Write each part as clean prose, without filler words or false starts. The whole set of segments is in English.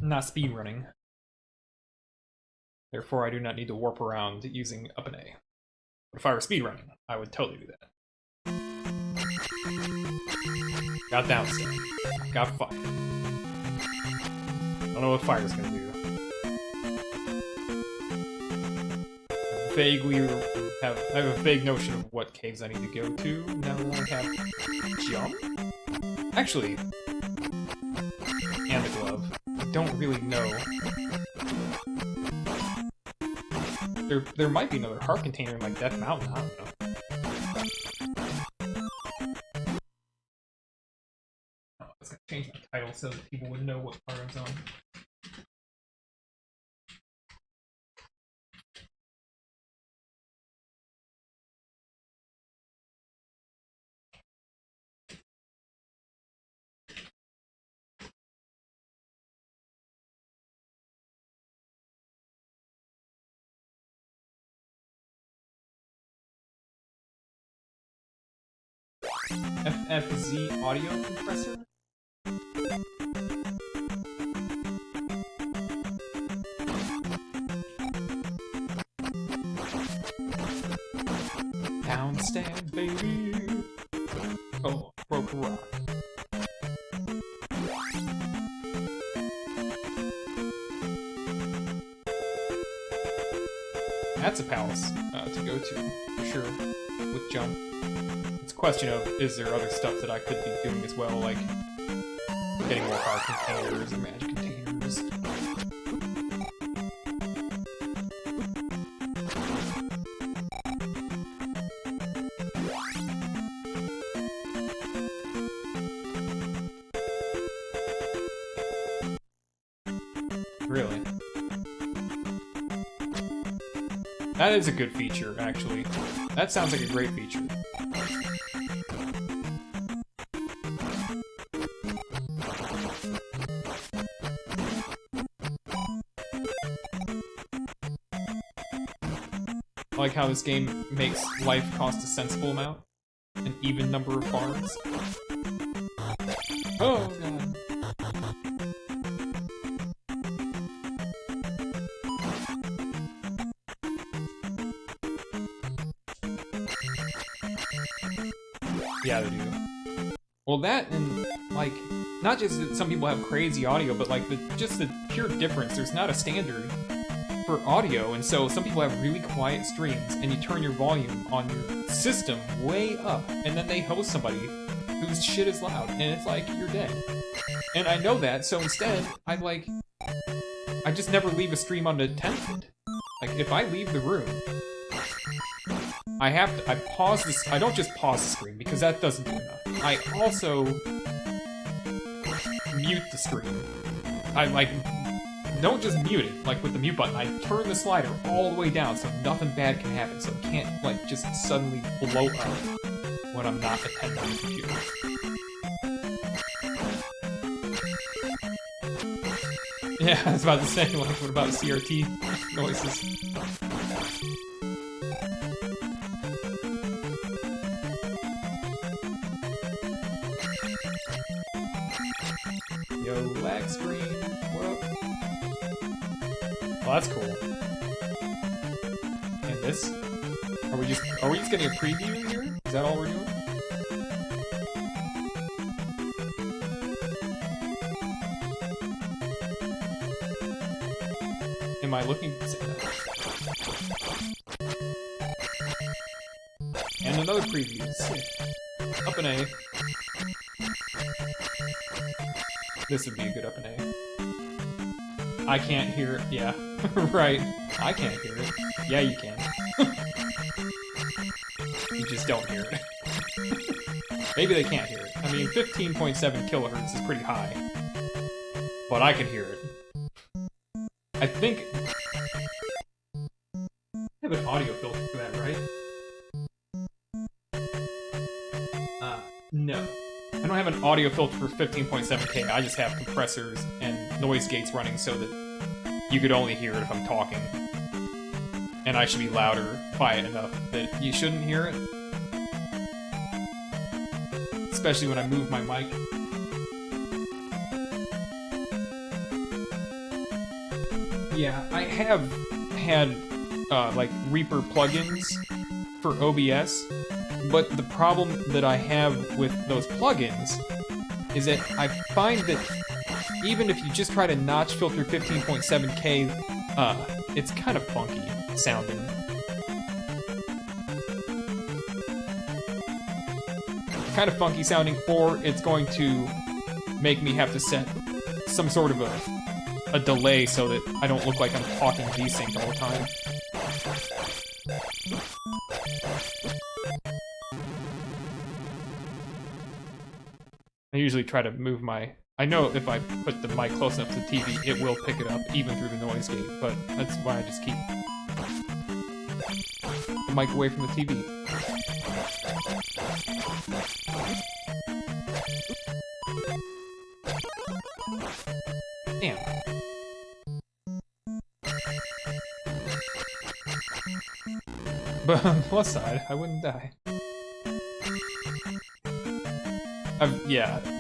not speedrunning. Therefore, I do not need to warp around using up and A. But if I were speedrunning, I would totally do that. Got downstairs. Got fire. I don't know what fire's gonna do. I have a vague notion of what caves I need to go to now that I have jump. Actually, and the glove. I don't really know. There might be another heart container in like Death Mountain. I don't know. Oh, I was gonna change my title so that people would know what part I was on. FFZ audio compressor? Downstand, baby! Oh, broke a rock. That's a palace to go to, for sure, with jump. It's a question of, is there other stuff that I could be doing as well, like getting more power containers or magic containers. Really? That is a good feature, actually. That sounds like a great feature. I like how this game makes life cost a sensible amount. An even number of farms. Oh god. Yeah, they do. Well, that and, like, not just that some people have crazy audio, but, like, just the pure difference. There's not a standard for audio, and so some people have really quiet streams, and you turn your volume on your system way up, and then they host somebody whose shit is loud, and it's like, you're dead. And I know that, so instead, I just never leave a stream unattended. Like, if I leave the room, I pause this. I don't just pause the screen because that doesn't do enough. I also mute the screen. I don't just mute it like with the mute button. I turn the slider all the way down so nothing bad can happen. So it can't like just suddenly blow up when I'm not attending the computer. Yeah, I was about to say, like, what about CRT noises? Yo, lag screen, what up? Well, that's cool. And this? Are we just getting a preview here? Is that all we're doing? Am I looking? And another preview. Up an A. This would be a good up and A. I can't hear it. Yeah, right. I can't hear it. Yeah, you can. You just don't hear it. Maybe they can't hear it. I mean, 15.7 kilohertz is pretty high. But I can hear it. I think... I have an audio filter for that, right? No. I don't have an audio filter for 15.7K, I just have compressors and noise gates running so that you could only hear it if I'm talking. And I should be louder, quiet enough that you shouldn't hear it. Especially when I move my mic. Yeah, I have had like Reaper plugins for OBS, but the problem that I have with those plugins is that I find that even if you just try to notch filter 15.7K, it's kind of funky sounding. Kind of funky sounding, or it's going to make me have to set some sort of a delay so that I don't look like I'm talking desynced all the time. I usually try to move my... I know if I put the mic close enough to the TV, it will pick it up, even through the noise gate, but that's why I just keep the mic away from the TV. Damn. But on the plus side, I wouldn't die.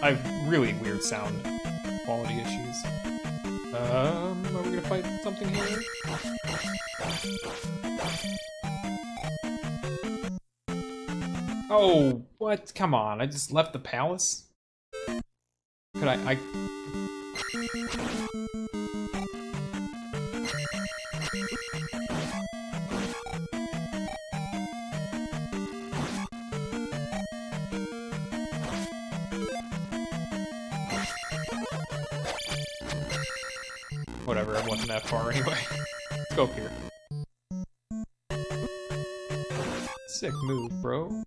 I've really weird sound quality issues. Are we gonna fight something here? Oh, what? Come on, I just left the palace? Could I... Whatever, I wasn't that far anyway. Let's go up here. Sick move, bro.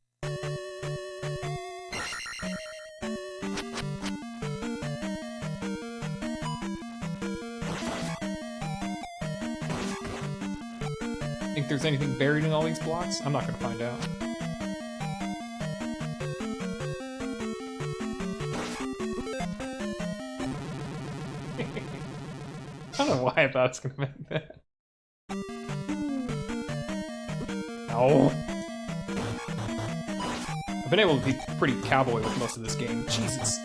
Think there's anything buried in all these blocks? I'm not gonna find out. I don't know why I thought it was gonna make that. Ow. I've been able to be pretty cowboy with most of this game. Jesus.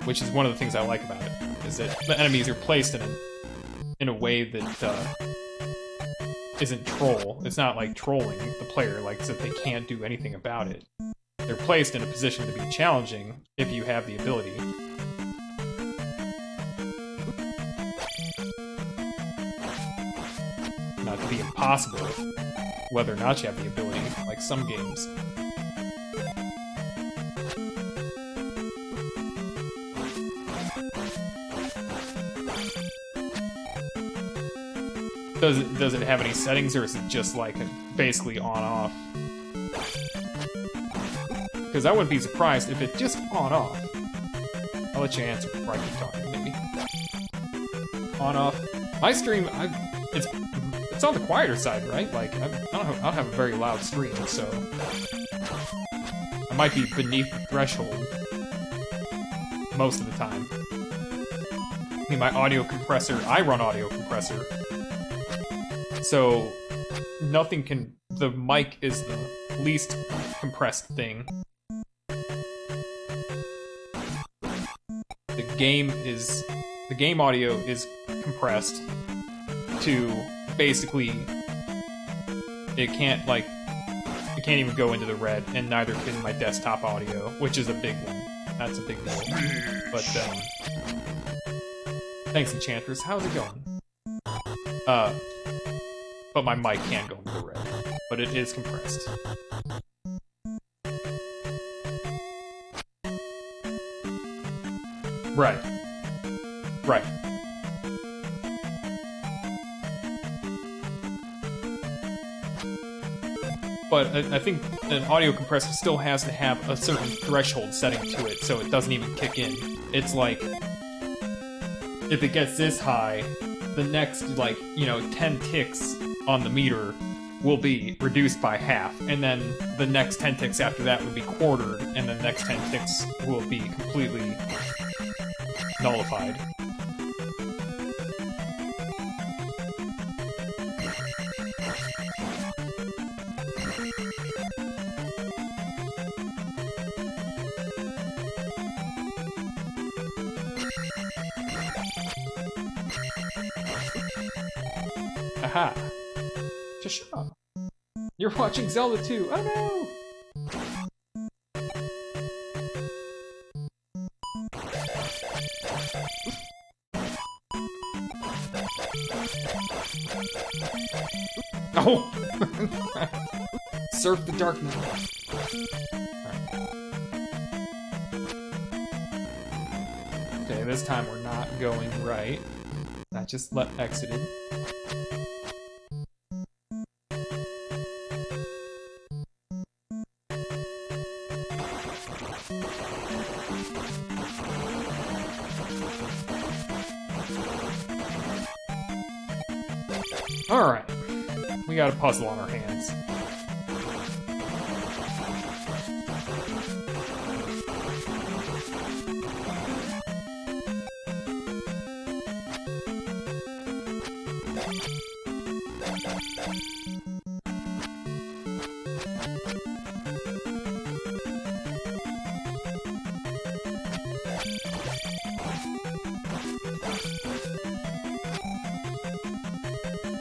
Which is one of the things I like about it, is that the enemies are placed in a way that isn't troll. It's not like trolling the player, like so that they can't do anything about it. They're placed in a position to be challenging if you have the ability. Not to be impossible, whether or not you have the ability, like some games. Does it have any settings, or is it just like basically on-off? Because I wouldn't be surprised if it just on-off. I'll let you answer before I keep talking, maybe. On-off. My stream, it's on the quieter side, right? Like, I don't have a very loud stream, so I might be beneath the threshold most of the time. I mean, my audio compressor, I run audio compressor, so nothing can... The mic is the least compressed thing. The game audio is compressed to basically... It can't even go into the red, and neither can my desktop audio, which is a big one. That's a big deal. But, thanks, Enchantress. How's it going? But my mic can go into the red. But it is compressed. Right. Right. But I think an audio compressor still has to have a certain threshold setting to it, so it doesn't even kick in. It's like, if it gets this high, the next, 10 ticks on the meter will be reduced by half, and then the next 10 ticks after that would be quartered, and the next 10 ticks will be completely nullified. Aha. Just shut up. You're watching Zelda 2. Oh no! Oh! Surf the darkness. Okay, this time we're not going right. That just exited. Alright. We got a puzzle on our hands.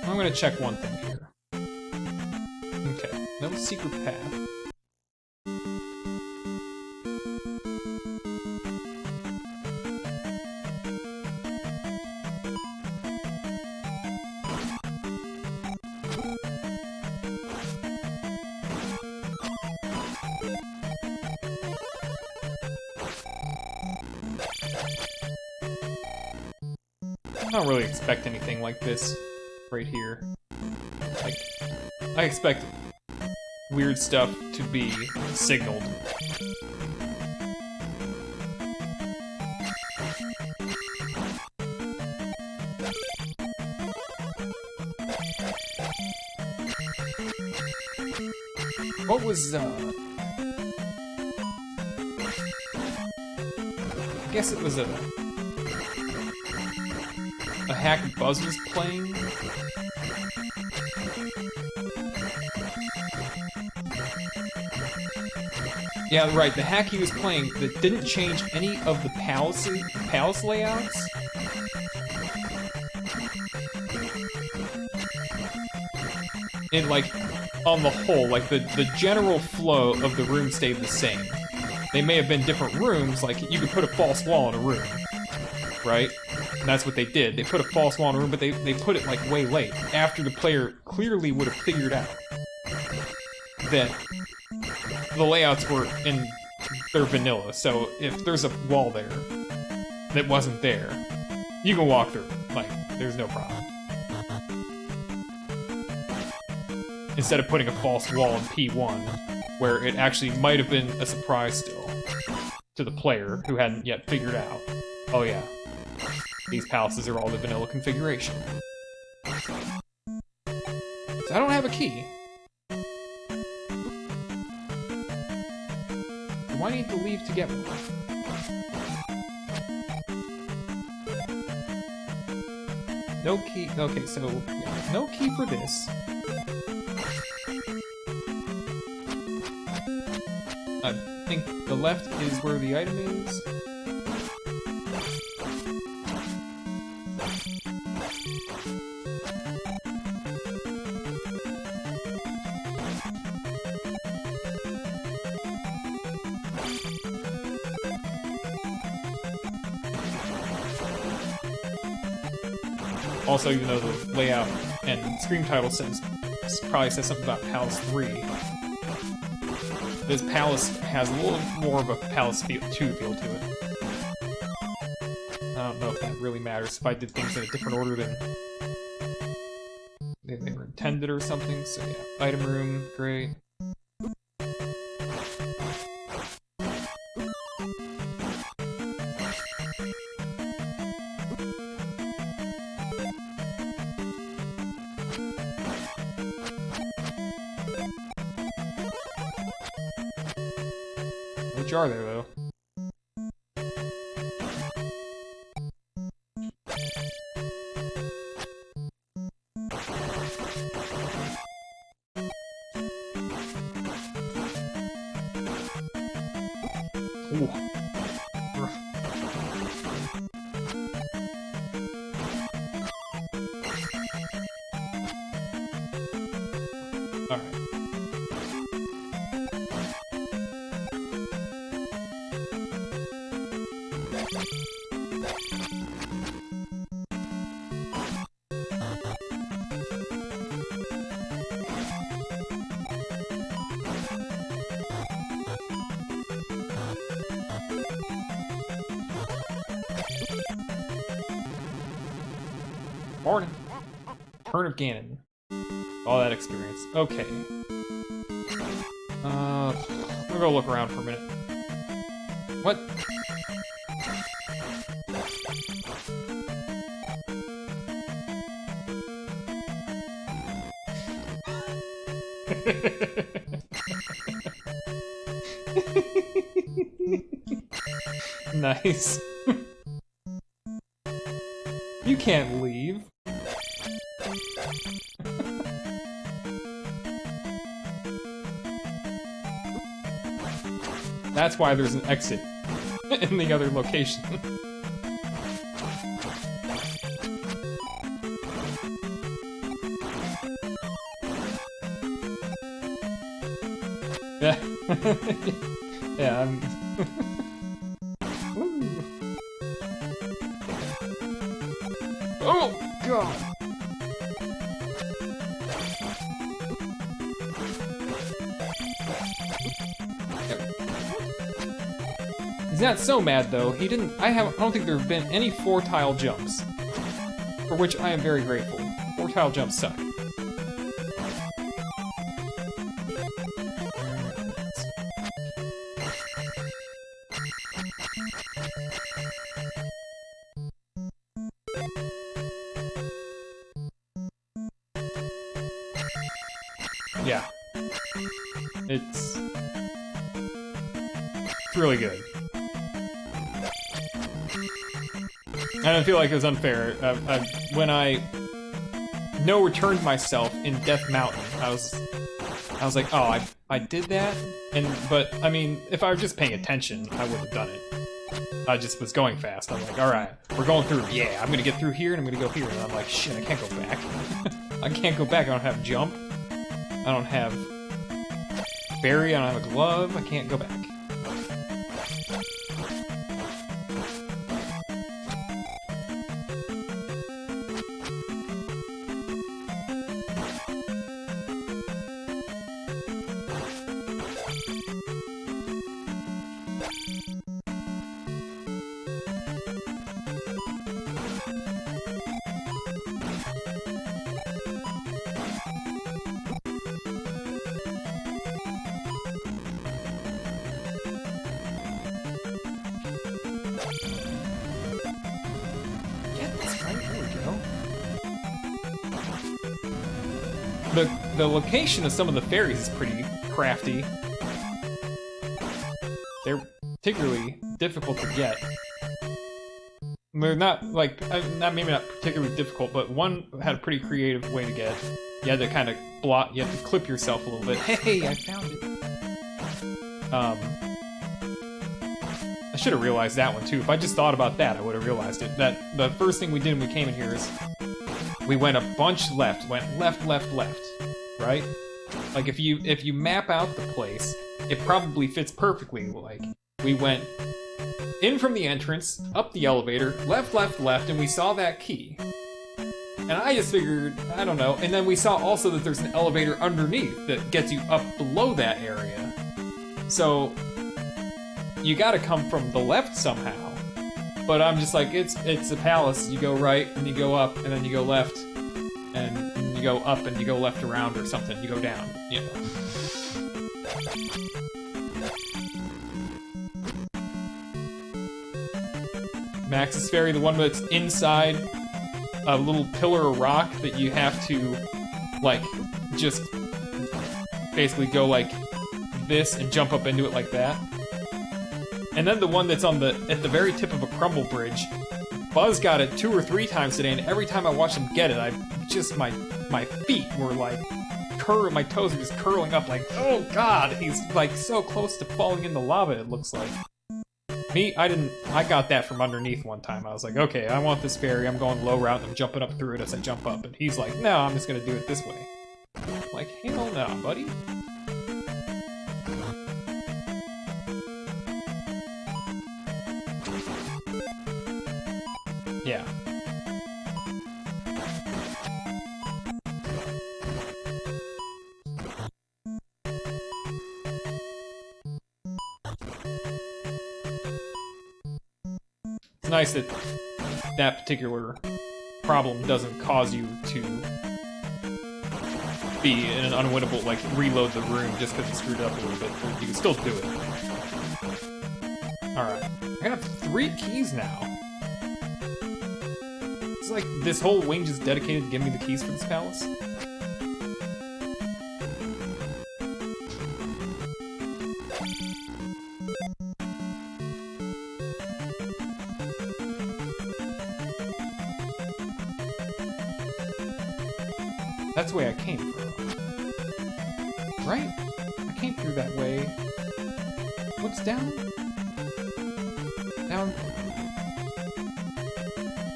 I'm gonna check one thing here. Okay, no secret path. I don't really expect anything like this right here. Like, I expect weird stuff to be signaled. What was, I guess it was a hack Buzz was playing? Yeah, right, the hack he was playing that didn't change any of the palace layouts. And like, on the whole, like the general flow of the room stayed the same. They may have been different rooms, like you could put a false wall in a room, right? And that's what they did. They put a false wall in a room, but they put it like way late, after the player clearly would have figured out that the layouts were in their vanilla. So if there's a wall there that wasn't there, you can walk through it. Like, there's no problem. Instead of putting a false wall in P1, where it actually might have been a surprise still to the player who hadn't yet figured out, oh yeah, these palaces are all the vanilla configuration. So I don't have a key. Do I need to leave to get one? No key. Okay, so yeah, no key for this. I think the left is where the item is. Also, even though the layout and screen title probably says something about Palace 3, this Palace has a little more of a Palace 2 feel to it. I don't know if that really matters, if I did things in a different order than they were intended or something. So yeah, item room, great. Which are there, though? Ooh. Morning. Turn of Ganon. All that experience. Okay. I'm gonna go look around for a minute. What? Nice. You can't leave. That's why there's an exit in the other location. Yeah. Yeah, I'm... Oh, God! He's not so mad, though. He didn't... I don't think there have been any 4-tile jumps. For which I am very grateful. 4-tile jumps suck. Yeah. It's really good. I don't feel like it was unfair. When I no-returned myself in Death Mountain, I was like, oh, I did that? But, I mean, if I was just paying attention, I would have done it. I just was going fast. I'm like, alright, we're going through. Yeah, I'm gonna get through here, and I'm gonna go here. And I'm like, shit, I can't go back. I can't go back. I don't have jump. I don't have berry, I don't have a glove, I can't go back. The location of some of the fairies is pretty crafty. They're particularly difficult to get. They're not, like, maybe not particularly difficult, but one had a pretty creative way to get it. You had to kind of block, you had to clip yourself a little bit. Hey, I found it! I should have realized that one too. If I just thought about that, I would have realized it. That the first thing we did when we came in here is we went a bunch left, went left, left, left. Right? Like, if you map out the place, it probably fits perfectly. Like, we went in from the entrance, up the elevator, left, left, left, and we saw that key. And I just figured, I don't know, and then we saw also that there's an elevator underneath that gets you up below that area. So, you gotta come from the left somehow. But I'm just like, it's a palace. You go right, and you go up, and then you go left, and you go up and you go left around or something, you go down, you know. Max's Fairy, the one that's inside a little pillar of rock that you have to, like, just basically go like this and jump up into it like that. And then the one that's at the very tip of a crumble bridge. Buzz got it 2 or 3 times today, and every time I watch him get it, my feet were like, my toes are just curling up like, oh god, he's like so close to falling in the lava, it looks like. Me, I got that from underneath one time. I was like, okay, I want this fairy, I'm going low route, and I'm jumping up through it as I jump up, and he's like, no, I'm just gonna do it this way. I'm like, hell no, buddy. Yeah. It's nice that that particular problem doesn't cause you to be in an unwinnable, like, reload the room just because it screwed up a little bit. You can still do it. Alright. I have 3 keys now. It's like this whole wing just dedicated to giving me the keys for this palace. That's the way I came from. Right? I came through that way. What's down? Down?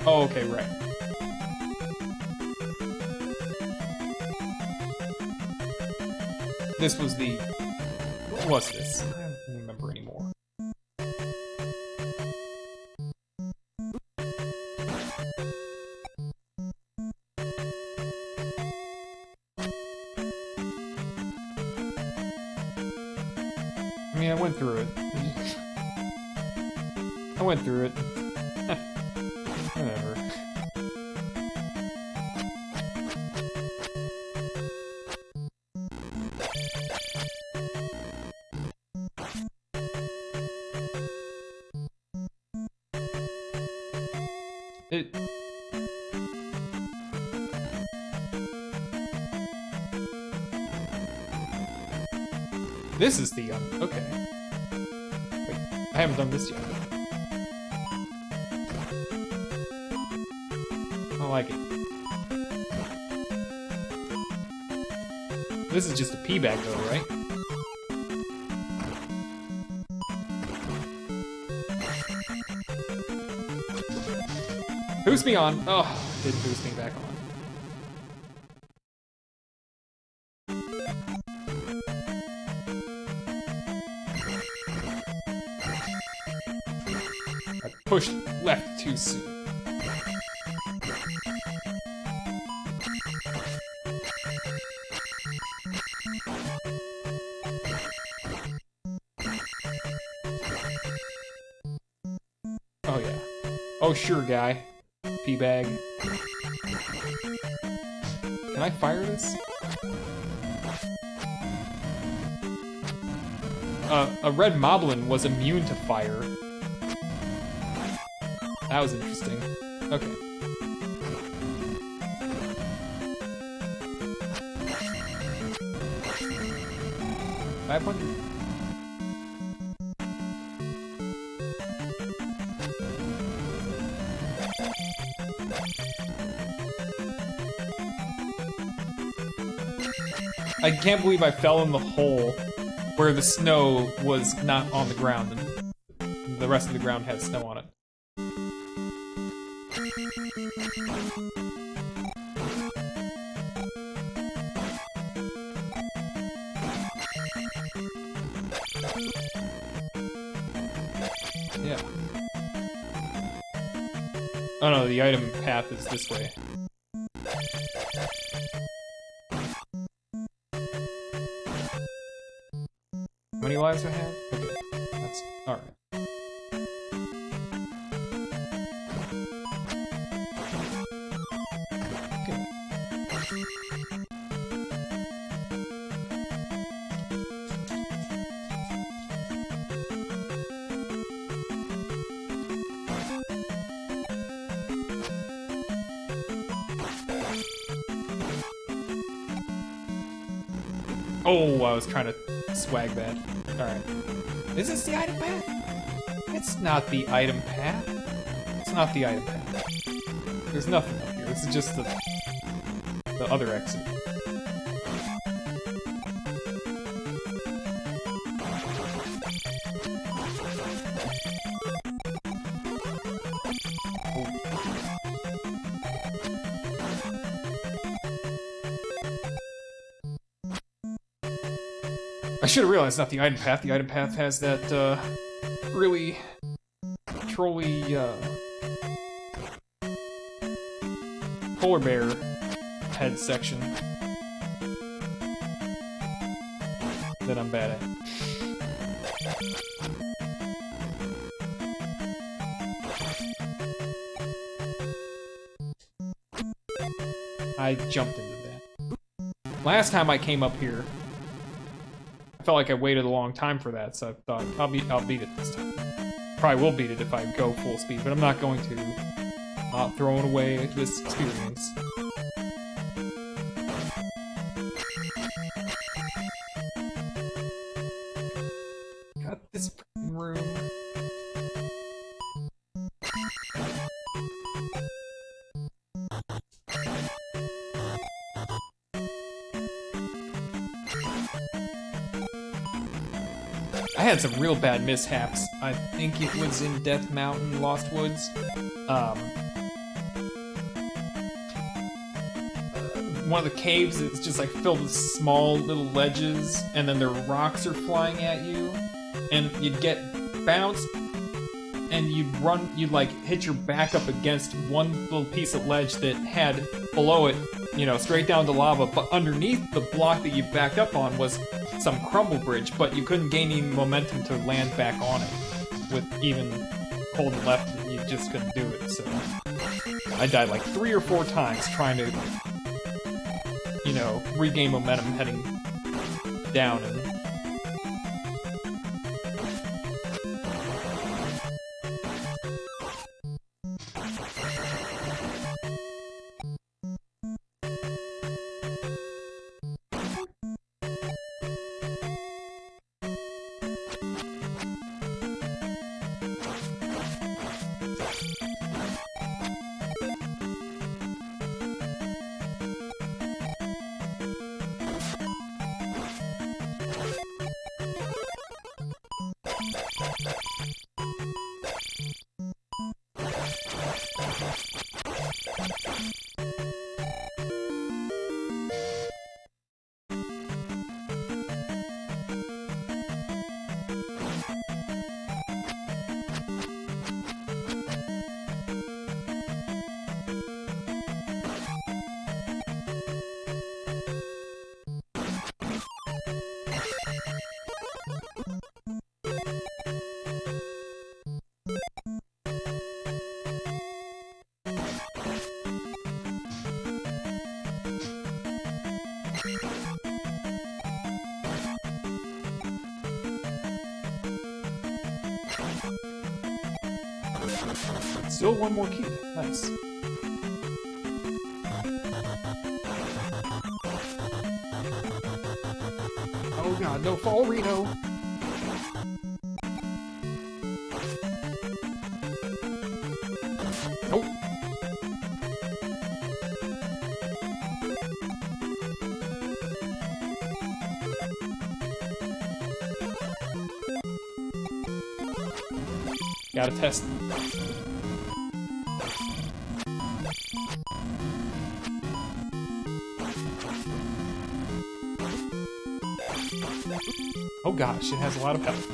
Oh, okay, right. This was the... What was this? I don't remember anymore. I mean, I went through it. I went through it. Whatever. This is the okay. Wait, I haven't done this yet. I like it. This is just a pee bag though, right? Boost me on! Oh, didn't boost me back on. Pushed left too soon. Oh yeah. Oh sure, guy. P-bag. Can I fire this? A red moblin was immune to fire. That was interesting. Okay. $500. I can't believe I fell in the hole where the snow was not on the ground and the rest of the ground had snow on it. Yeah. Oh no, the item path is this way. How many lives do I have? Okay, that's alright. Oh, I was trying to swag that. Alright. Is this the item path? It's not the item path. It's not the item path. There's nothing up here. This is just the other exit. I should have realized it's not the item path. The item path has that, really trolly, polar bear head section that I'm bad at. I jumped into that. Last time I came up here, I felt like I waited a long time for that, so I thought I'll beat it this time. Probably will beat it if I go full speed, but I'm not going to. Not throwing away this experience. Got this freaking room. I had some real bad mishaps. I think it was in Death Mountain, Lost Woods. One of the caves is just like filled with small little ledges, and then the rocks are flying at you, and you'd get bounced, and you'd like hit your back up against one little piece of ledge that had below it, you know, straight down to lava, but underneath the block that you backed up on was some crumble bridge, but you couldn't gain any momentum to land back on it with even holding left. You just couldn't do it. So I died like 3 or 4 times trying to, you know, regain momentum heading down. And still one more key. Nice. Oh god, no fall, Reno! Nope. Gotta test. Oh gosh, it has a lot of health.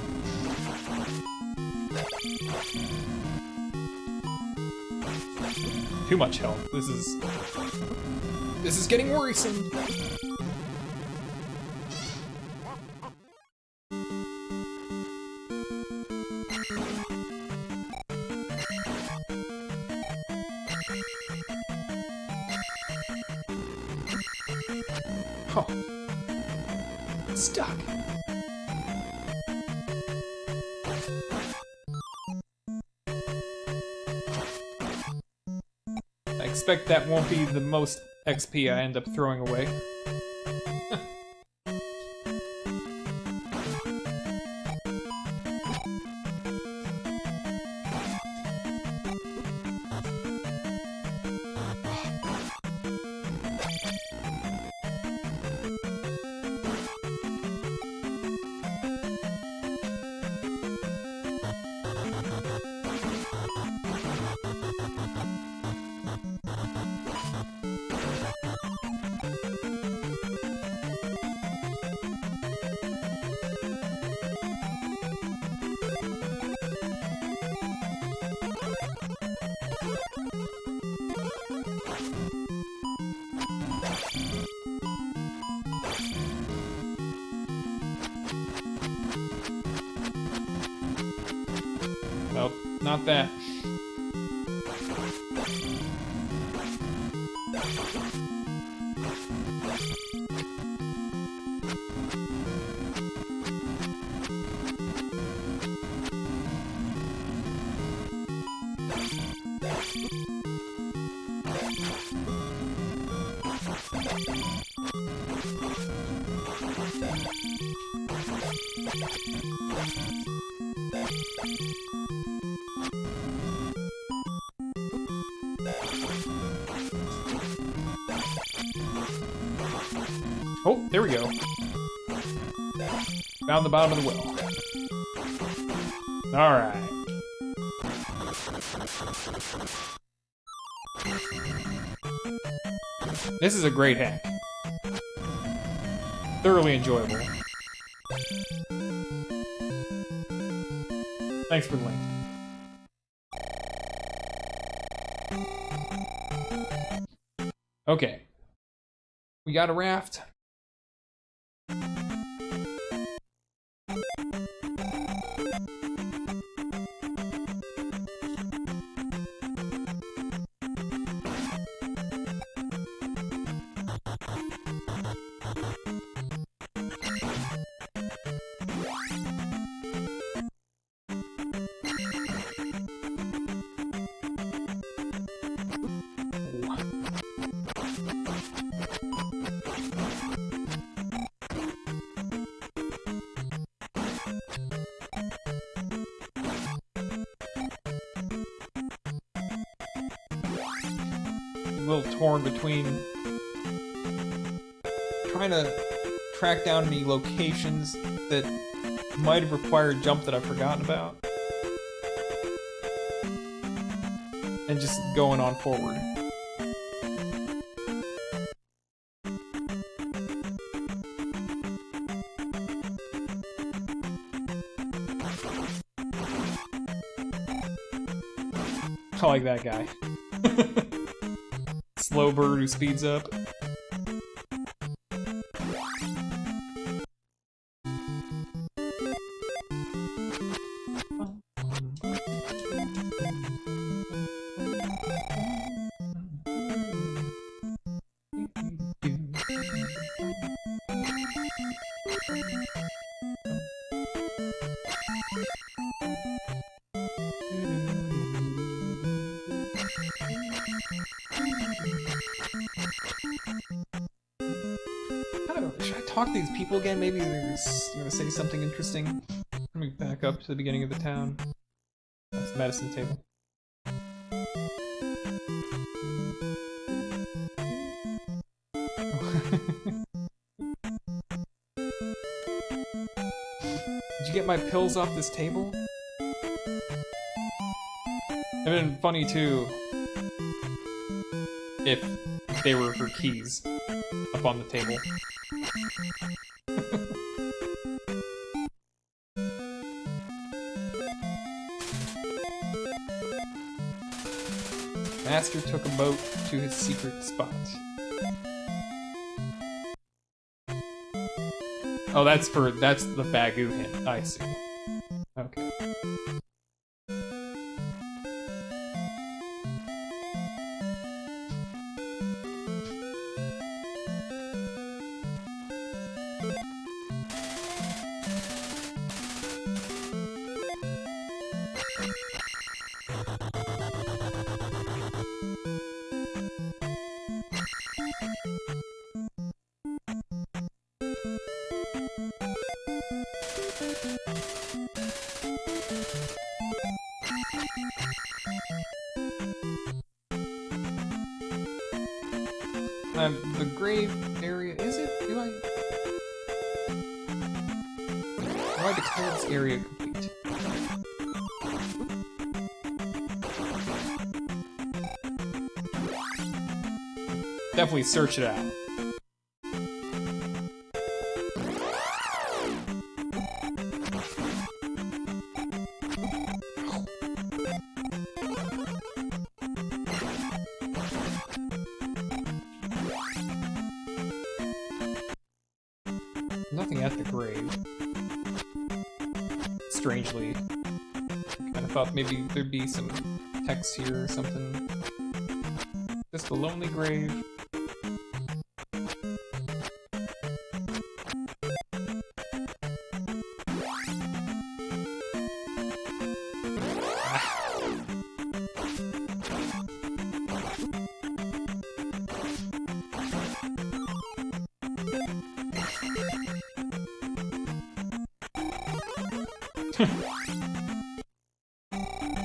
Too much health. This is getting worrisome. Oh. It's stuck. I expect that won't be the most XP I end up throwing away. not that. Oh, there we go. Found the bottom of the well. Alright. This is a great hack. Thoroughly enjoyable. Thanks for the link. Okay. We got a raft. A little torn between trying to track down any locations that might have required a jump that I've forgotten about, and just going on forward. I like that guy. Slow bird who speeds up. Should I talk to these people again? Maybe they're gonna say something interesting. Let me back up to the beginning of the town. That's the medicine table. Did you get my pills off this table? It'd been funny too if they were her keys up on the table. Master took a boat to his secret spot. Oh, that's the Bagoo hint. I see. Okay. The grave area, is it? Do I declare this area complete? Definitely search it out. Nothing at the grave. Strangely, kind of thought maybe there'd be some text here or something. Just a lonely grave.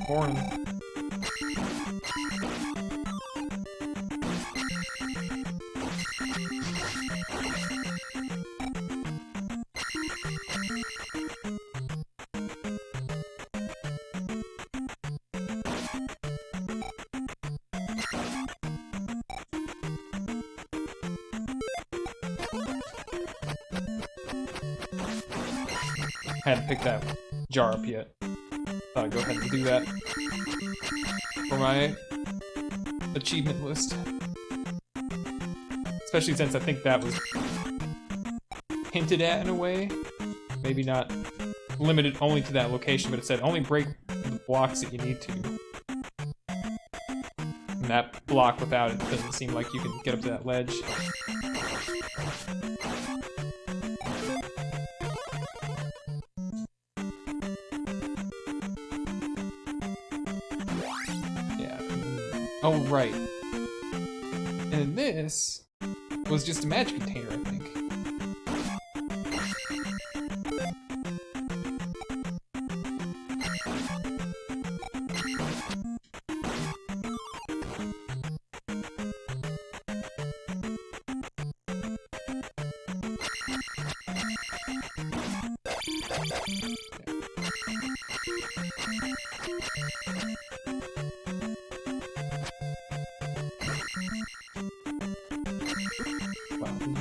Boring. Hadn't picked that jar up yet. Thought I'd go ahead and do that for my achievement list. Especially since I think that was hinted at in a way. Maybe not limited only to that location, but it said only break the blocks that you need to. And that block without it doesn't seem like you can get up to that ledge. Oh, right. And this was just a magic container, I think.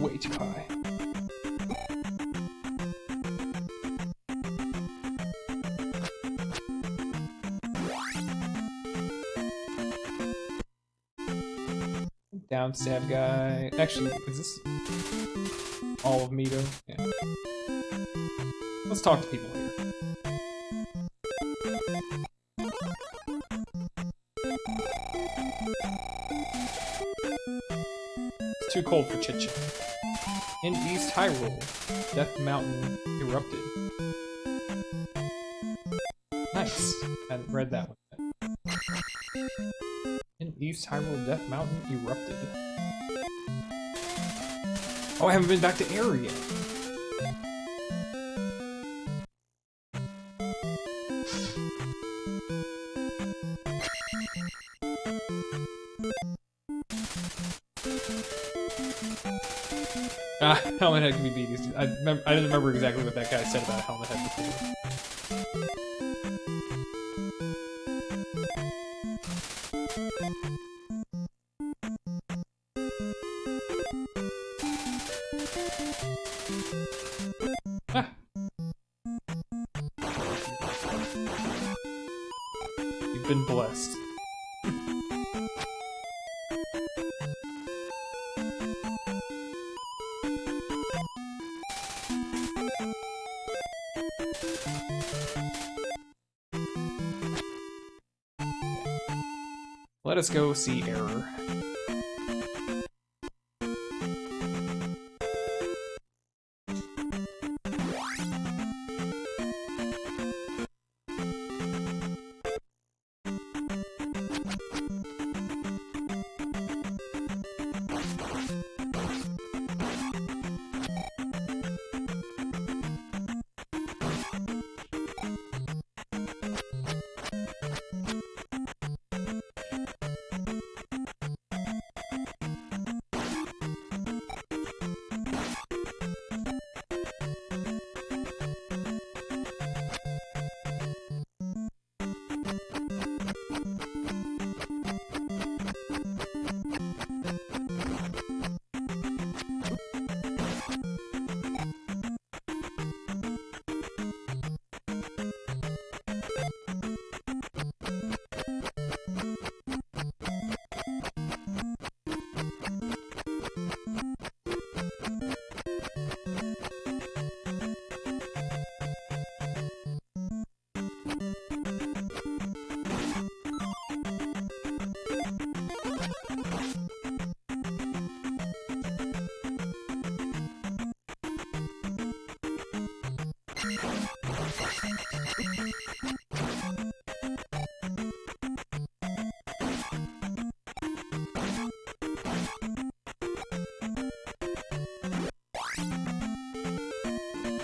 Way too high. Down stab guy. Actually, is this all of Mito? Yeah. Let's talk to people here. It's too cold for chit-chat. In East Hyrule, Death Mountain erupted. Nice. Hadn't read that one yet. In East Hyrule, Death Mountain erupted. Oh, I haven't been back to Air yet. Ah, Helmet Head can be beat. I didn't remember exactly what that guy said about Helmet Head before. Ah. You've been blessed. Let us go see Error.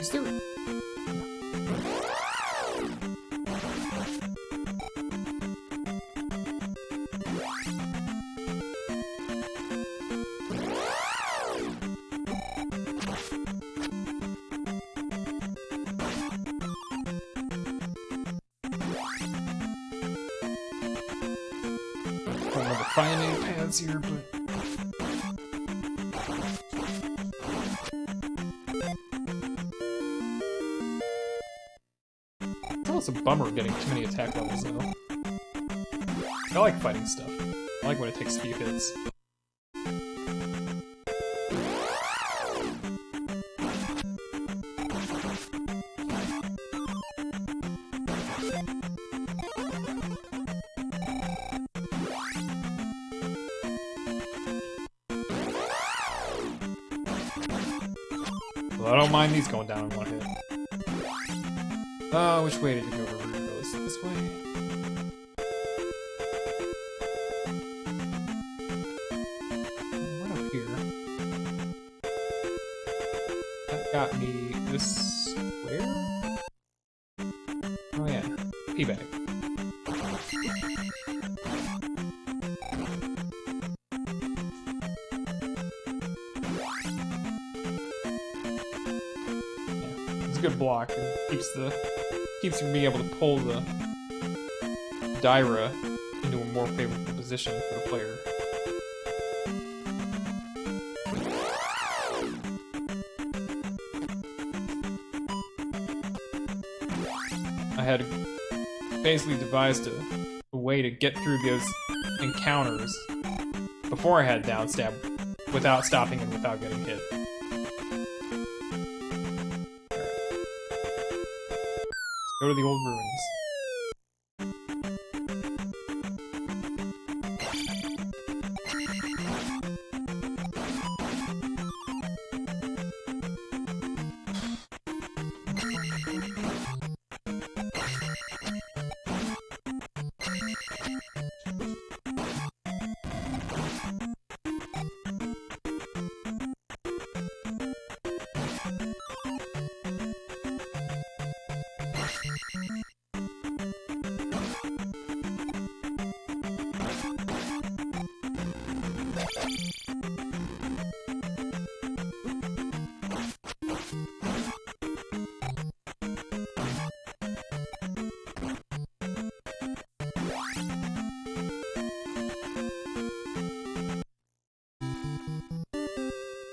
Is there... I don't remember finding any paths here, but... It's a bummer getting too many attack levels, though. I like fighting stuff. I like when it takes a few hits. Well, I don't mind these going down in one hit. Which way did you go? Goes this way? What up here? That got me this... where? Oh yeah, P-bag. Yeah, it's a good block. It keeps you being able to pull the Dyra into a more favorable position for the player. I had basically devised a way to get through those encounters before I had down stab without stopping and without getting hit. Go to the old ruins.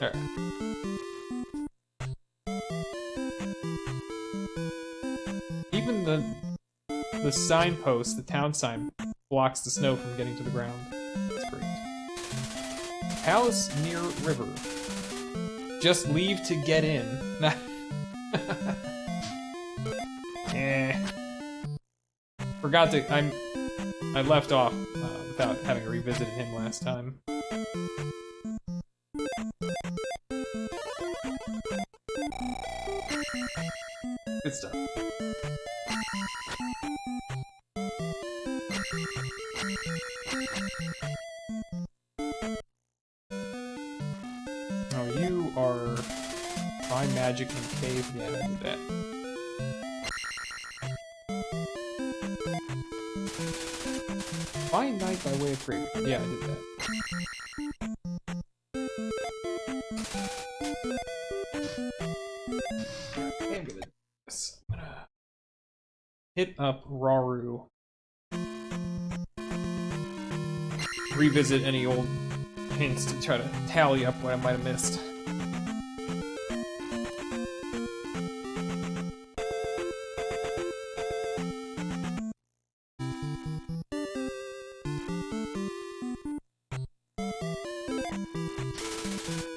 Alright. Even the signpost, the town sign, blocks the snow from getting to the ground. That's great. Palace near river. Just leave to get in. Forgot to... I left off without having revisited him last time. Good stuff. Oh, you are find magic in cave. Yeah, I did that. Find night by way of grave. Yeah, I did that. I'm gonna hit up Raru. Revisit any old hints to try to tally up what I might have missed.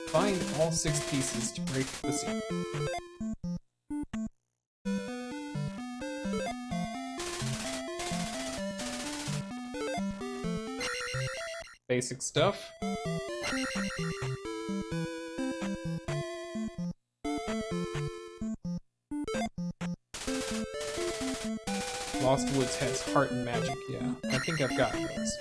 Find all 6 pieces to break the seal. Basic stuff. Lost Woods has heart and magic, yeah. I think I've got those.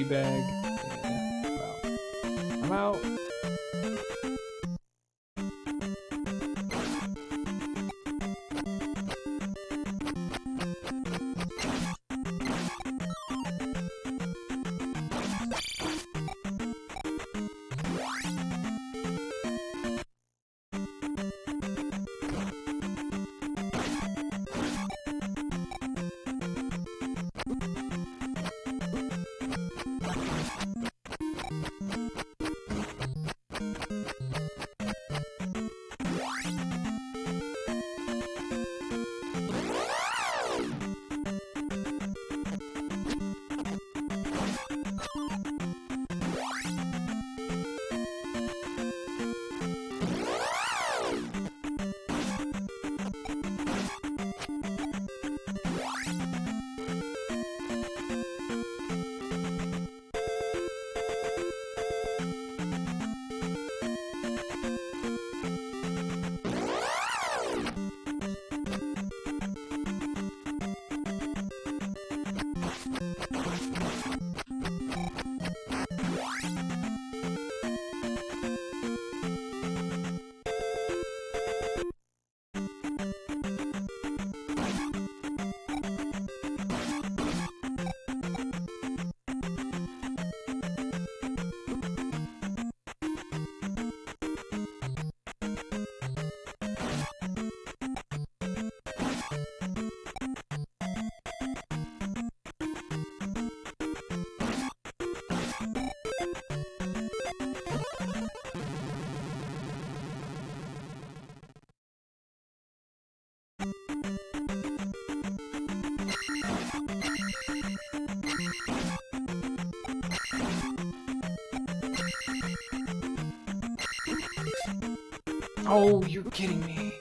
goodie bag. Yeah, I'm out. Oh, you're kidding me.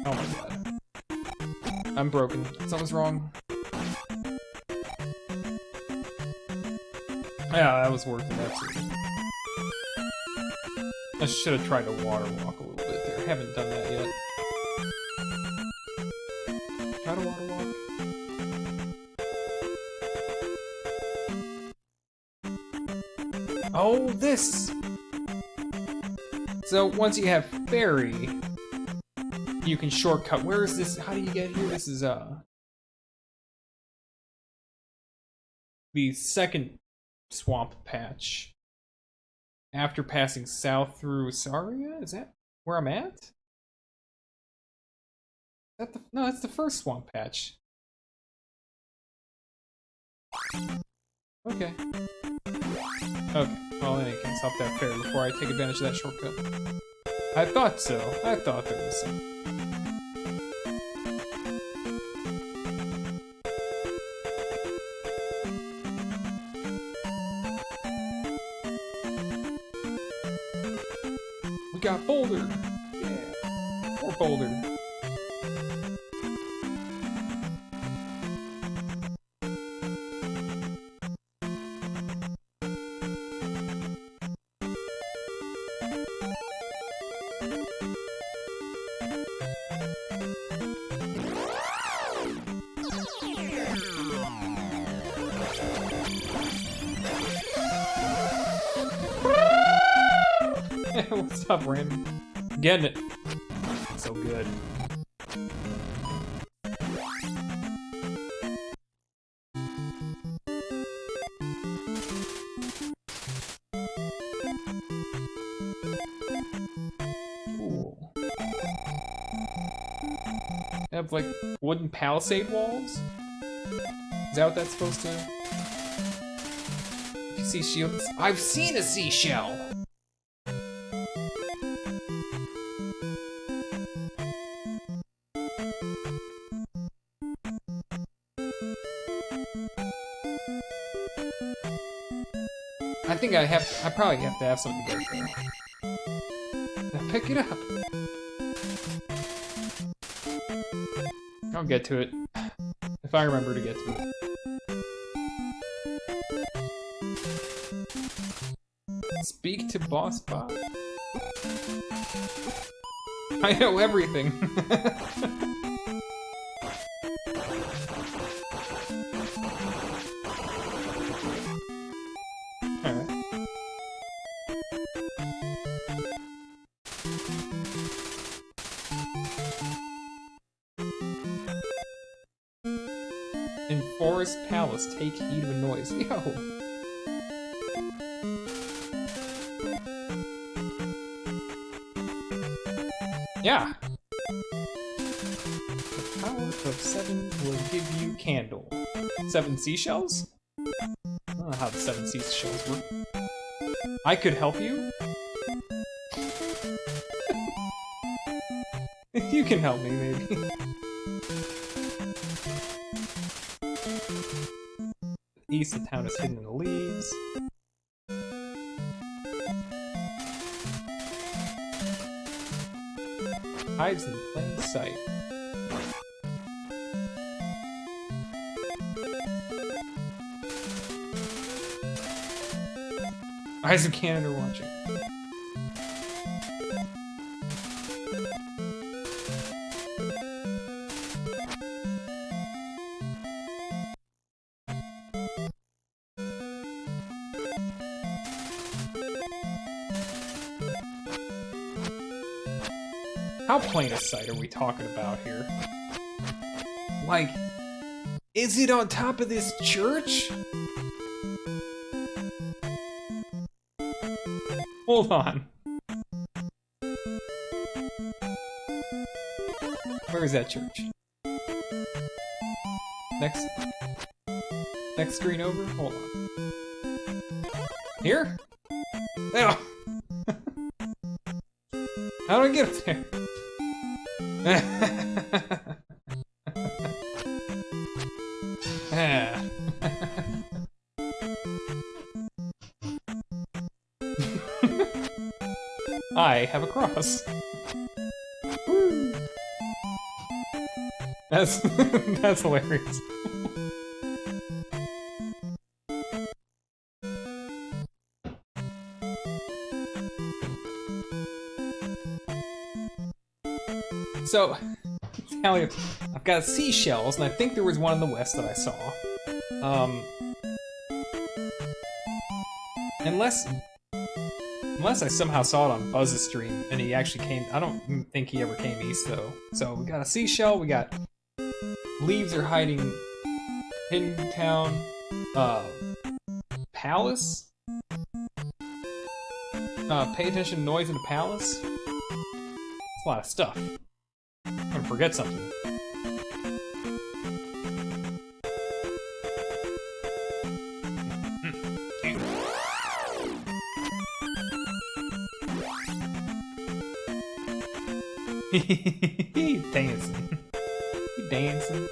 Oh my god. I'm broken. Something's wrong. Yeah, that was working, absolutely. I should have tried to water walk a little bit there. I haven't done that yet. Try to water walk. Oh, this! So, once you have Fairy, you can shortcut. Where is this? How do you get here? This is, the second swamp patch. After passing south through Saria? Is that where I'm at? Is that the... No, that's the first swamp patch. Okay. Okay, well in any case, I'll have to have Fairy before I take advantage of that shortcut. I thought so. I thought there was some. We got Boulder! Yeah, more Boulder. What's up, Random? Getting it. So good. Cool. They have like wooden palisade walls? Is that what that's supposed to? You see shields? I've seen a seashell! I think I probably have to have something to get there. Now pick it up. I'll get to it. If I remember to get to it. Speak to Boss Bot. I know everything. Alright. In Forest Palace, take heed of a noise. Yo! Yeah! The power of 7 will give you candle. 7 seashells? I don't know how the 7 seashells work. I could help you? You can help me, maybe. East, the town is hidden in the leaves. Hides in plain sight. Eyes of Canada watching. How plain a sight are we talking about here? Like, is it on top of this church? Hold on. Where is that church? Next screen over? Hold on. Here? Oh. How do I get up there? I have a cross. Woo. That's that's hilarious. So, I've got seashells, and I think there was one in the west that I saw. Unless I somehow saw it on Buzz's stream, and he actually came. I don't think he ever came east, though. So, we got a seashell, we got leaves are hiding, hidden town, palace? Pay attention to noise in the palace? It's a lot of stuff. I'm gonna forget something. He's dancing. He's dancing.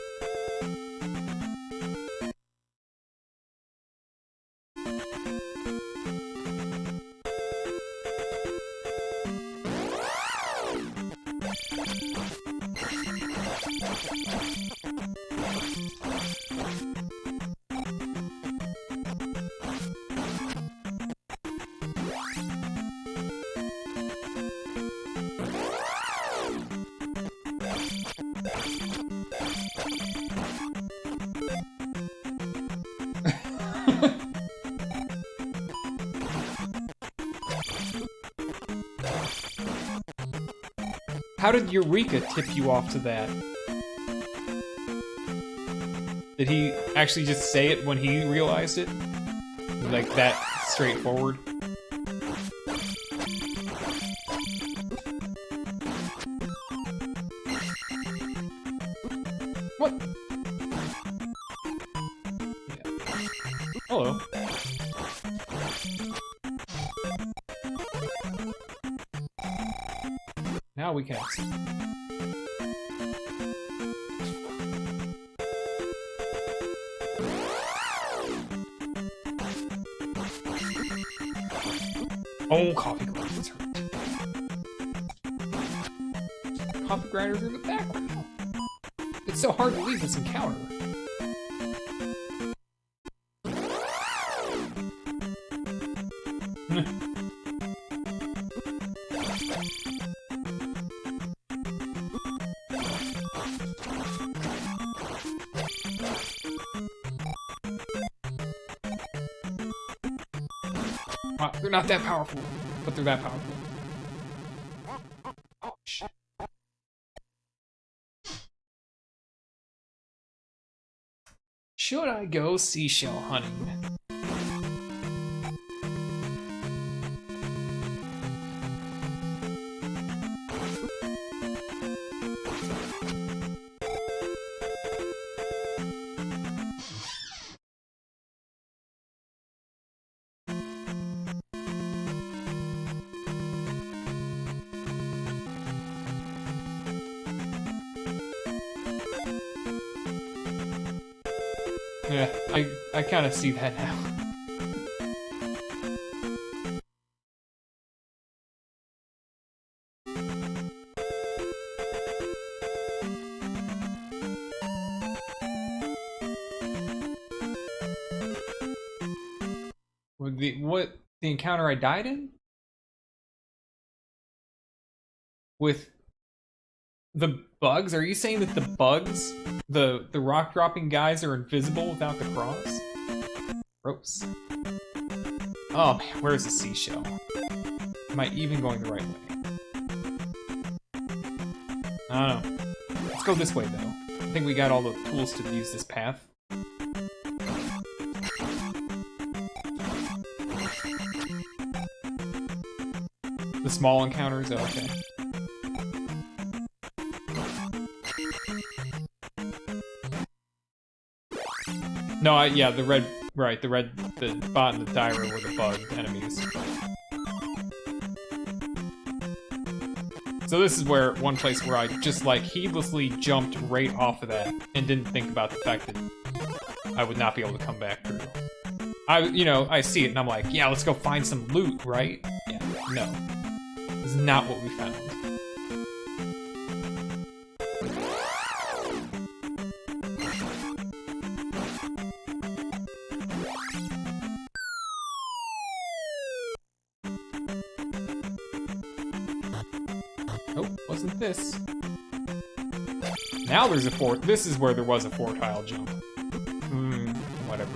How did Eureka tip you off to that? Did he actually just say it when he realized it? Like that straightforward? What? Yeah. Hello. Now we can. Oh, coffee glasses hurt. coffee grinders in the background. It's so hard to leave this encounter. Wow, they're not that powerful, but they're that powerful. Oh, shit. Should I go seashell hunting? Yeah, I kind of see that now. The encounter I died in? With the bugs? Are you saying that the bugs, the rock dropping guys, are invisible without the cross? Gross. Oh man, where's the seashell? Am I even going the right way? I don't know. Let's go this way though. I think we got all the tools to use this path. The small encounters? Oh, okay. No, yeah, the red, right, the bot and the diver were the bug enemies. So this is where, one place where I just, like, heedlessly jumped right off of that and didn't think about the fact that I would not be able to come back through. I see it and I'm like, yeah, let's go find some loot, right? Yeah, no. This is not what we found. Nope, wasn't this. Now there's a fourth. This is where there was a 4-tile jump. Whatever.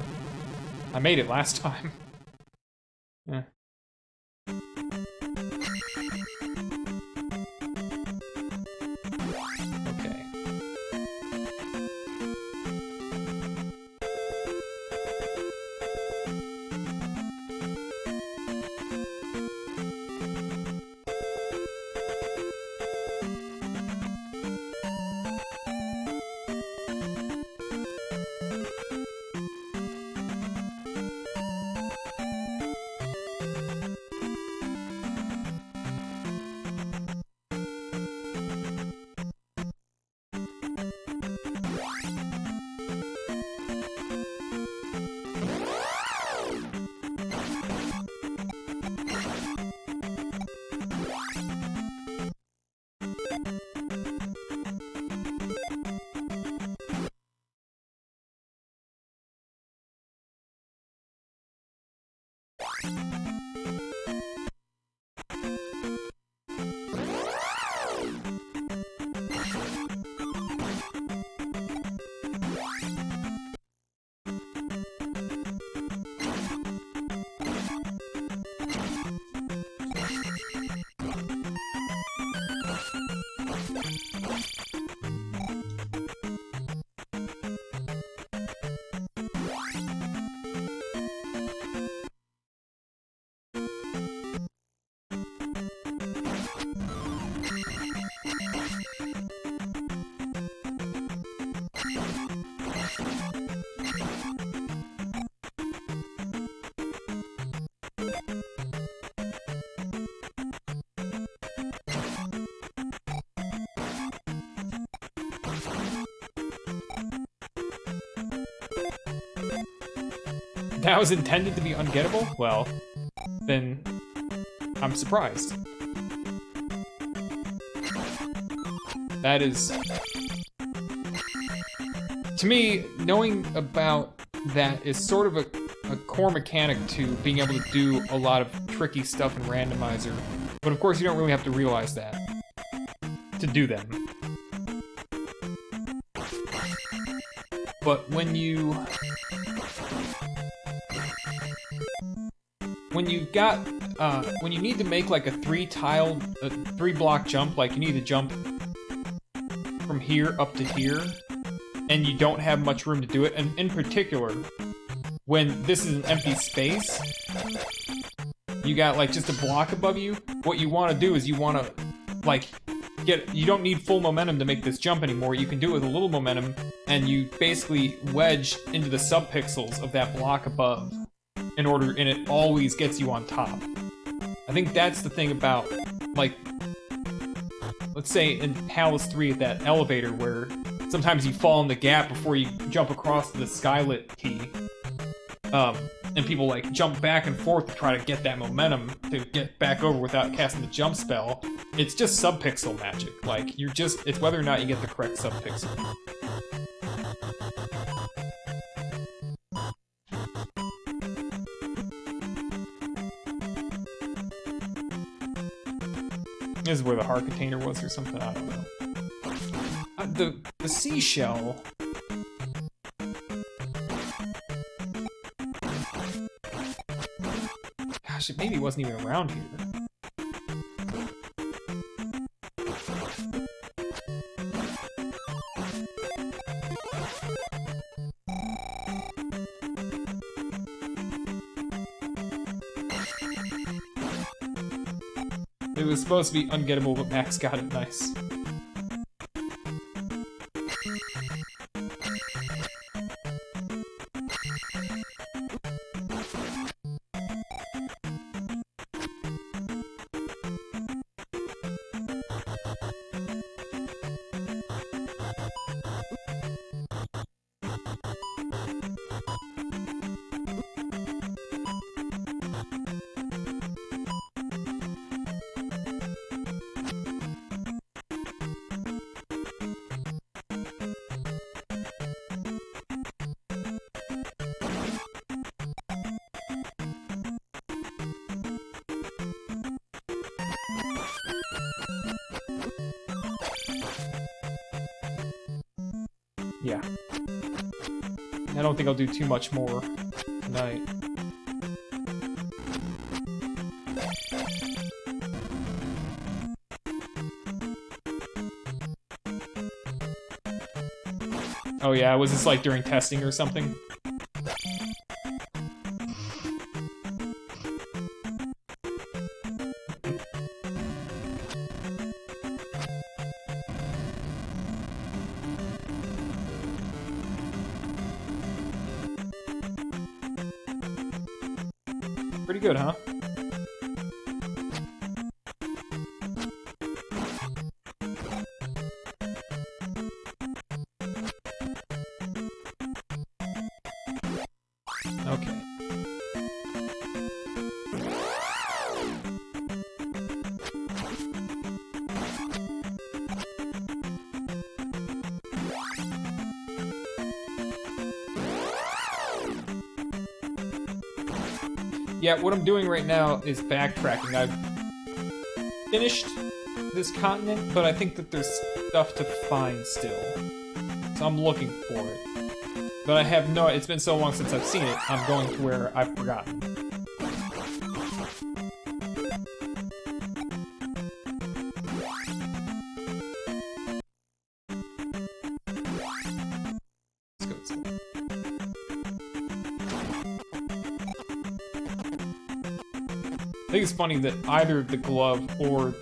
I made it last time. Yeah. Okay. That was intended to be ungettable? Well, then I'm surprised. That is... To me, knowing about that is sort of a core mechanic to being able to do a lot of tricky stuff in Randomizer. But of course, you don't really have to realize that to do them. But when you need to make like a three block jump, like you need to jump from here up to here, and you don't have much room to do it, and in particular, when this is an empty space, you got like just a block above you, what you want to do is you want to like you don't need full momentum to make this jump anymore. You can do it with a little momentum, and you basically wedge into the subpixels of that block above and it always gets you on top. I think that's the thing about, like, let's say in Palace 3 at that elevator where sometimes you fall in the gap before you jump across to the skylit key. And people like jump back and forth to try to get that momentum to get back over without casting the jump spell. It's just subpixel magic. Like, it's whether or not you get the correct subpixel. This is where the heart container was or something, I don't know. The seashell... Gosh, it maybe wasn't even around here. It was supposed to be ungettable, but Max got it nice. Yeah. I don't think I'll do too much more tonight. Oh yeah, was this like during testing or something? Pretty good, huh? Okay. Yeah, what I'm doing right now is backtracking. I've finished this continent, but I think that there's stuff to find still. So I'm looking for it. But I have no... It's been so long since I've seen it, I'm going to where I've forgotten. Let's go. I think it's funny that either the glove or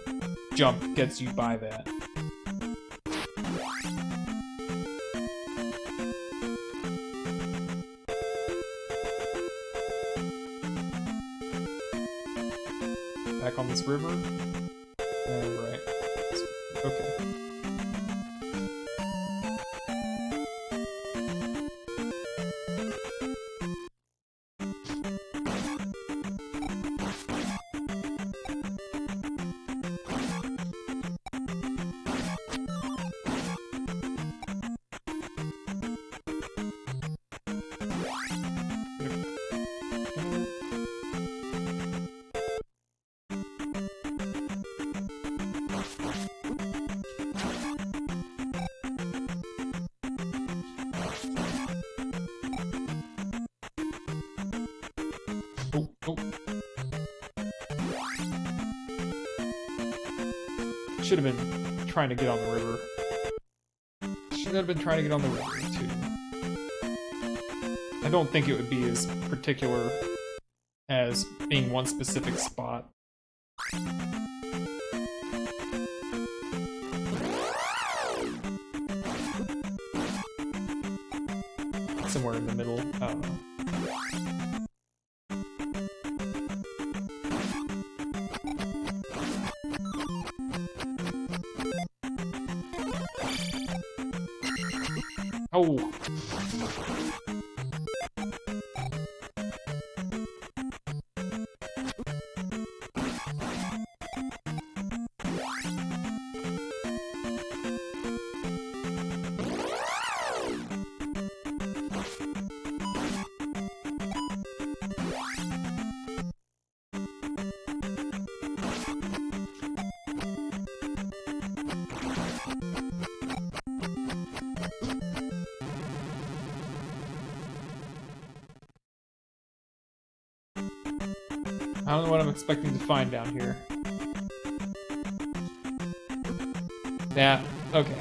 jump gets you by that. Back on this river? Right. Okay. Should have been trying to get on the river. Should have been trying to get on the river, too. I don't think it would be as particular as being one specific spot. Somewhere in the middle. I don't know. Oh! I don't know what I'm expecting to find down here. Yeah, okay.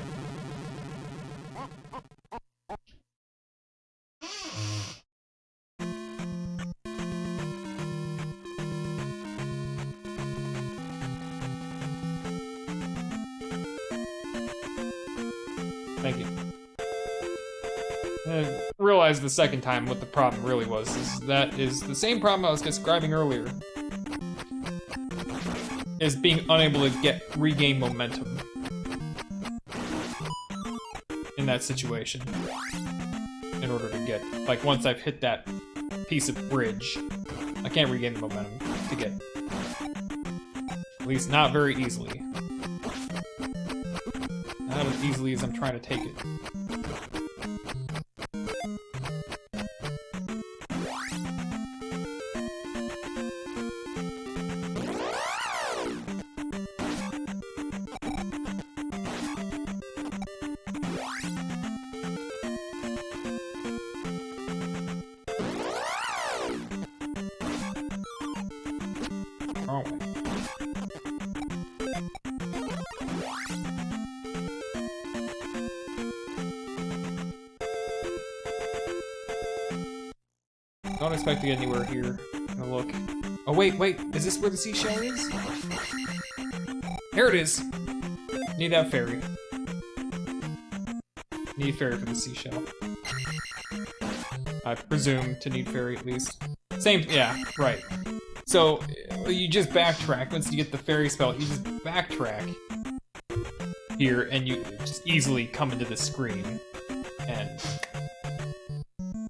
Thank you. I realized the second time what the problem really was. That is the same problem I was describing earlier. Is being unable to regain momentum in that situation. In order to get, like, once I've hit that piece of bridge, I can't regain the momentum to get. At least not very easily. Not as easily as I'm trying to take it. Don't expect to get anywhere here. I'm gonna look. Oh wait, is this where the seashell is? Here it is! Need that ferry. Need ferry for the seashell. I presume to need ferry at least. Same, yeah, right. So, you just backtrack. Once you get the ferry spell, you just backtrack here and you just easily come into the screen and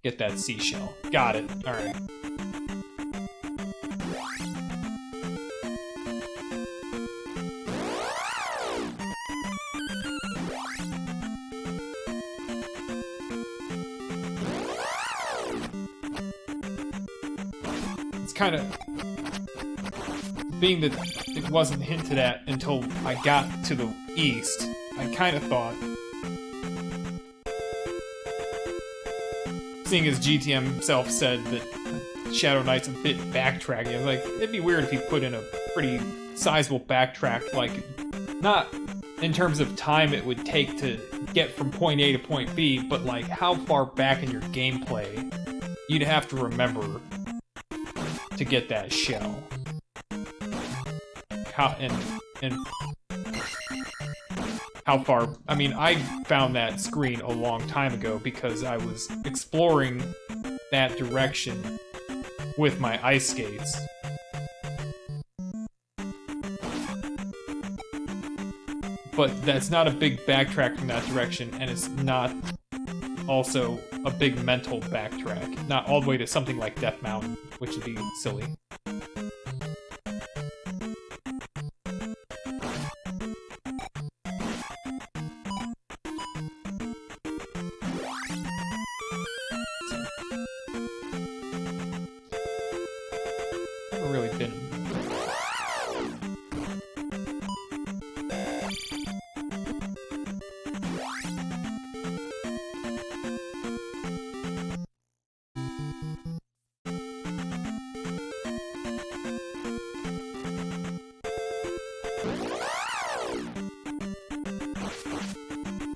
get that seashell. Got it. Alright. It's kind of... being that it wasn't hinted at until I got to the east, I kind of thought... Seeing as GTM himself said that Shadow Knight's a bit backtracking, I was like, it'd be weird if he put in a pretty sizable backtrack, like, not in terms of time it would take to get from point A to point B, but like how far back in your gameplay you'd have to remember to get that shell. How, and how far, I mean, I found that screen a long time ago because I was exploring that direction with my ice skates. But that's not a big backtrack in that direction, and it's not also a big mental backtrack. Not all the way to something like Death Mountain, which would be silly. Never really been.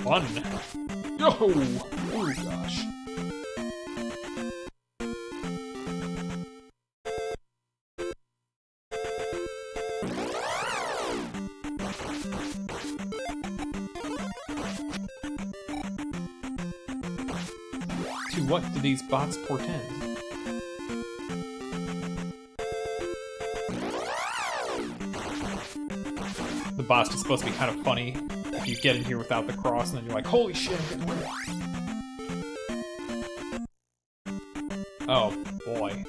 Fun. Yo! Oh gosh. To what do these bots portend? The boss is supposed to be kind of funny if you get in here without the cross and then you're like, holy shit, I'm getting wrecked. Oh, boy.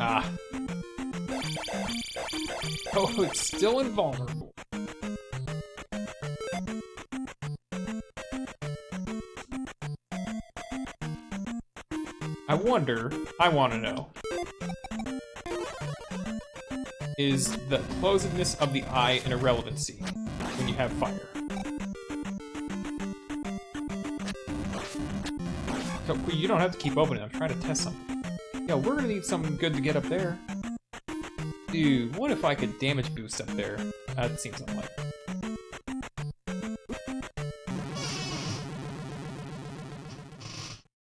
Ah. Oh, it's still invulnerable. I want to know. Is the closedness of the eye an irrelevancy when you have fire? You don't have to keep opening it. I'm trying to test something. Yo, we're gonna need something good to get up there. Dude, what if I could damage boost up there? That seems unlikely.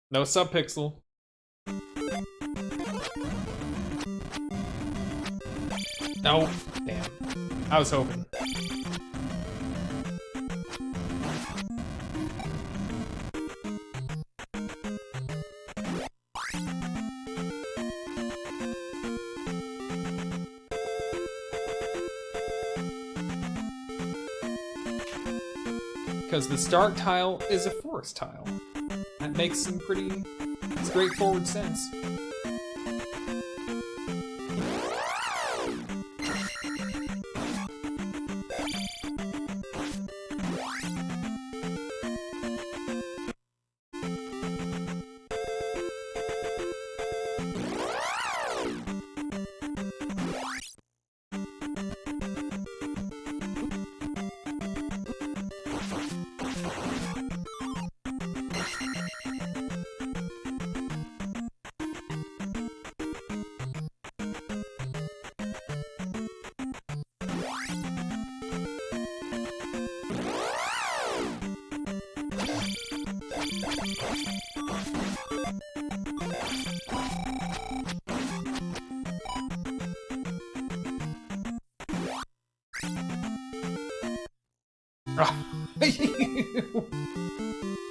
No subpixel. No, damn. I was hoping. Because the start tile is a forest tile. That makes some pretty straightforward sense.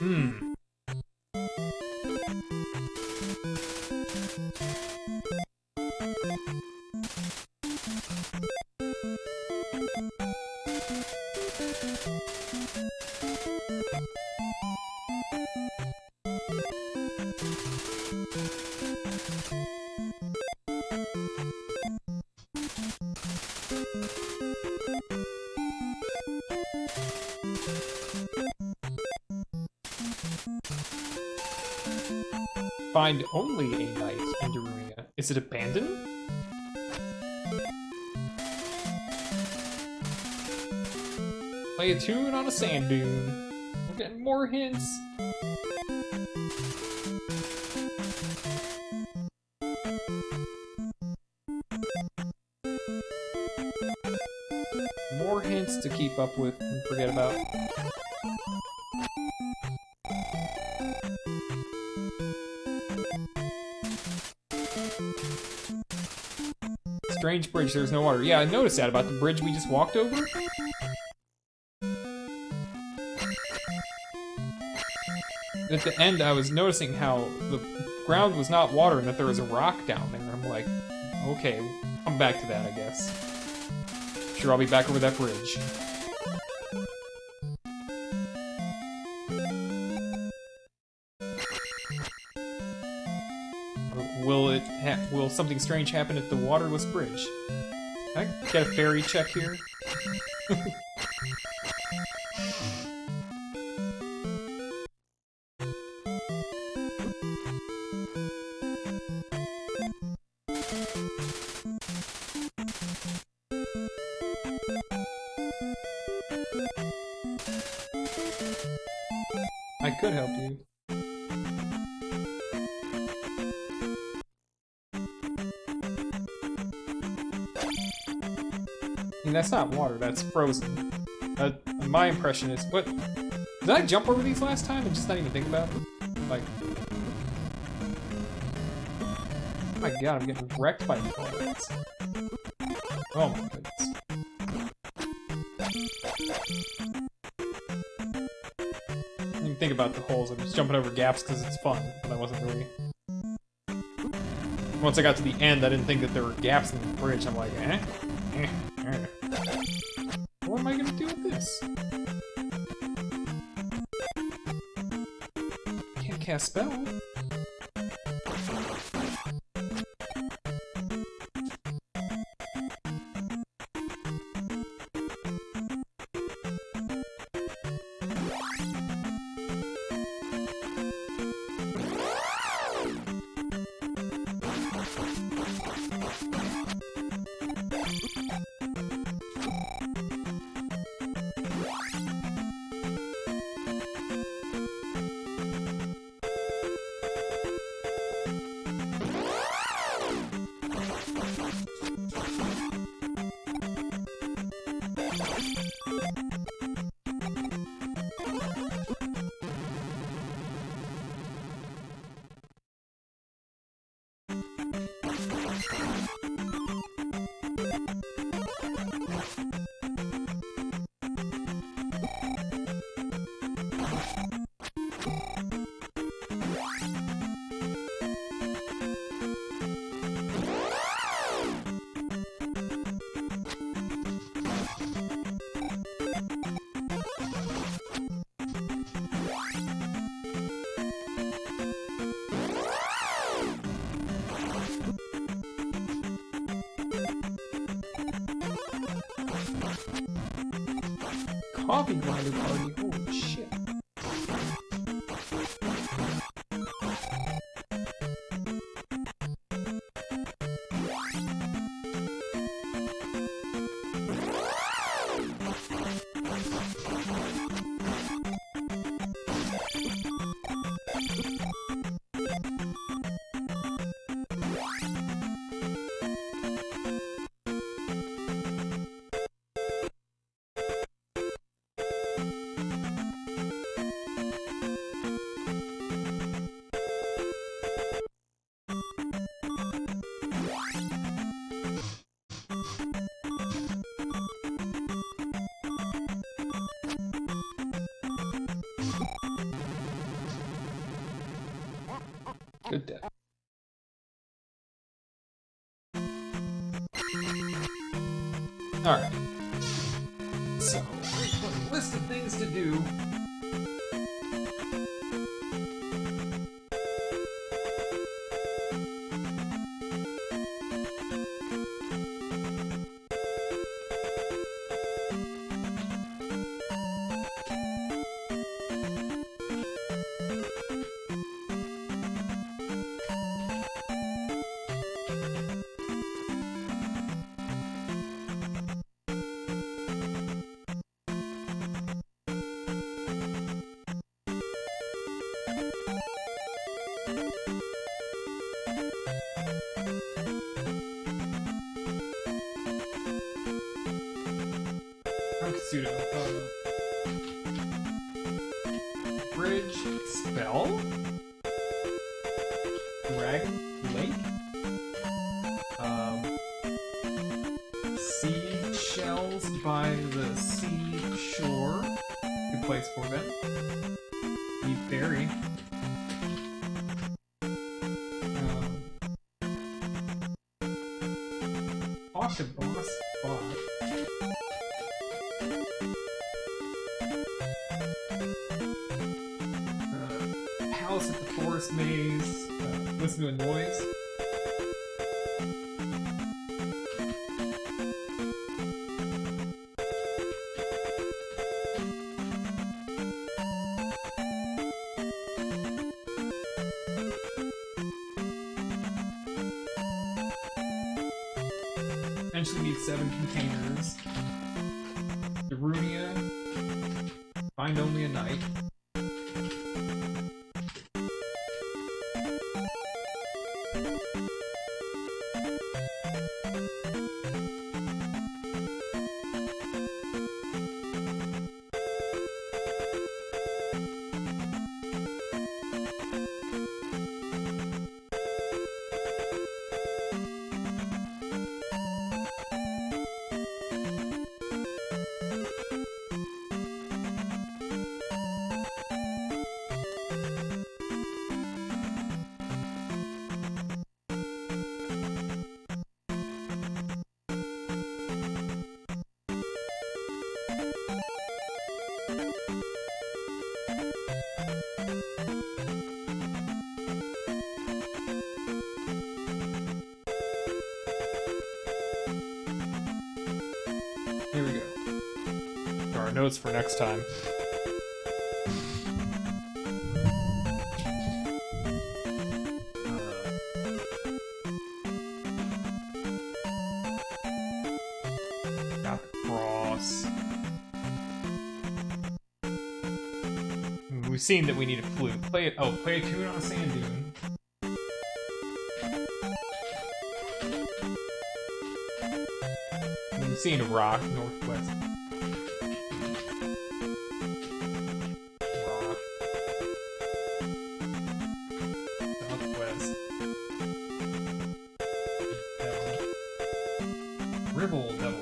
Hmm. Find only a knight in Darunia. Is it abandoned? Play a tune on a sand dune. We're getting more hints. More hints to keep up with and forget about. Strange bridge, there's no water. Yeah, I noticed that about the bridge we just walked over. At the end, I was noticing how the ground was not water and that there was a rock down there. I'm like, okay, come back to that, I guess. Sure, I'll be back over that bridge. Will something strange happen at the waterless bridge? Can I get a fairy check here? I could help you. I mean, that's not water, that's frozen. My impression is, what? Did I jump over these last time and just not even think about it? Like, oh my god, I'm getting wrecked by bullets. Oh my goodness. I didn't even think about the holes, I'm just jumping over gaps because it's fun, but I wasn't really... Once I got to the end, I didn't think that there were gaps in the bridge, I'm like, eh? What am I gonna do with this? Can't cast spell. Coffee grinder party, holy shit. Good death. Alright. So, list of things to do. Bridge spell? Dragon Lake? Seed shells by the seashore. Good place for them. Need berry. Octobos spot. House at the forest maze. Listen to a noise. Eventually need 7 containers. Darunia. Find only a night. our notes for next time. Got the cross. We've seen that we need a flute. Play it. Oh, play a tune on a sand dune. We've seen a rock northwest. Rock. Southwest. Devil. Ribble devil.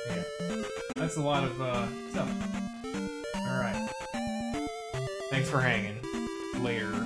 Yeah. That's a lot of stuff. Alright. Thanks for hanging. Later.